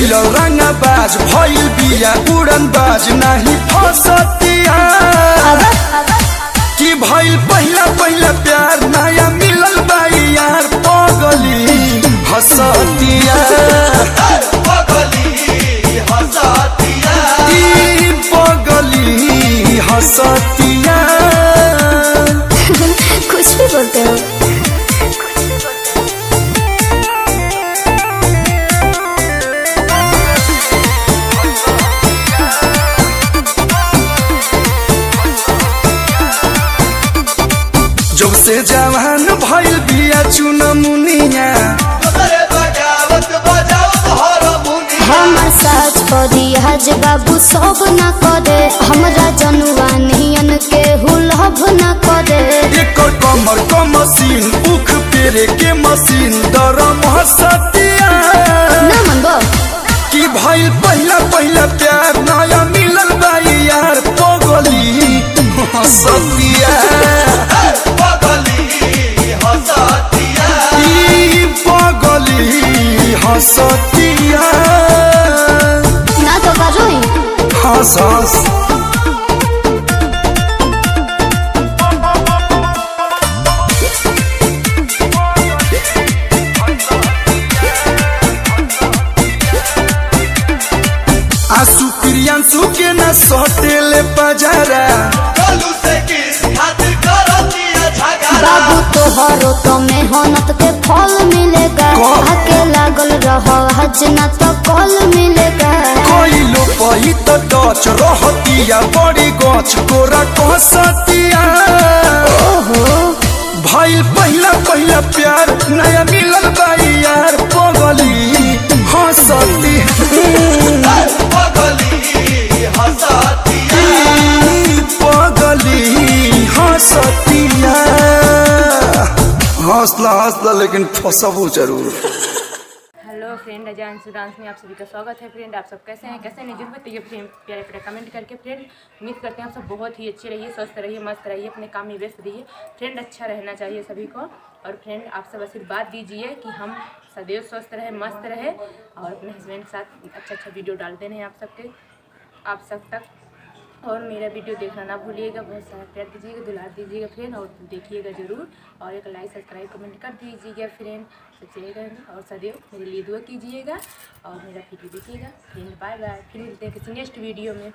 मिलल रंगबाज भइल बिया उड़न बाज नहीं फसतिया कि भइल पहिला पहिला प्यार नया मिलल बाई यार पगली हसतिया पगली हसतिया कुछ भी बोलते हो। जब से जवान भइल बिया चुनमुनिया हमर साज परी हज बाबू सब न करे हमरा जनुआ नियन के हुलभ न करे एकर कमर क मशीन उख पेरे के मशीन दरम हसतिया ना मनबो कि भइल पहिला पहिला प्यार नया मिलल बाई यार पगली हसतिया पगली हसतिया ना तो करोई हंस हंस आंसू प्रियांशु के न सटेले पजारा बाबू तोहरो तो मेहनत के फल मिलेगा आके लागल रहो हज ना तो कल मिलेगा कोई लो पही तो टच रहतिया बड़ी गछ कोरा कहसतिया भइल पहिला पहिला प्यार नया मिलल बाई यार पगली हंसती पगली हंसतिया हंसला लेकिन फंसबू जरूर। हेलो फ्रेंड, अजान डांस में आप सभी का स्वागत है। फ्रेंड आप सब कैसे हैं, कैसे नहीं, जरूर बताइए फ्रेंड, प्यारे प्यारे कमेंट करके। फ्रेंड उम्मीद करते हैं आप सब बहुत ही अच्छे रहिए, स्वस्थ रहिए, मस्त रहिए, अपने काम में व्यस्त रहिए। फ्रेंड अच्छा रहना चाहिए सभी को। और फ्रेंड आप सब आशीर्वाद दीजिए कि हम सदैव स्वस्थ रहे, मस्त रहे और अपने हस्बैंड के साथ अच्छा वीडियो डालते रहें आप सब तक। और मेरा वीडियो देखना ना भूलिएगा, बहुत सारा प्यार दीजिएगा, दुलार दीजिएगा फ्रेंड, और देखिएगा ज़रूर। और एक लाइक सब्सक्राइब कमेंट कर दीजिएगा फ्रेंड, सबसे। और सदैव मेरे लिए दुआ कीजिएगा और मेरा वीडियो देखिएगा फ्रेंड। बाय बाय, फिर मिलते हैं किसी नेक्स्ट वीडियो में।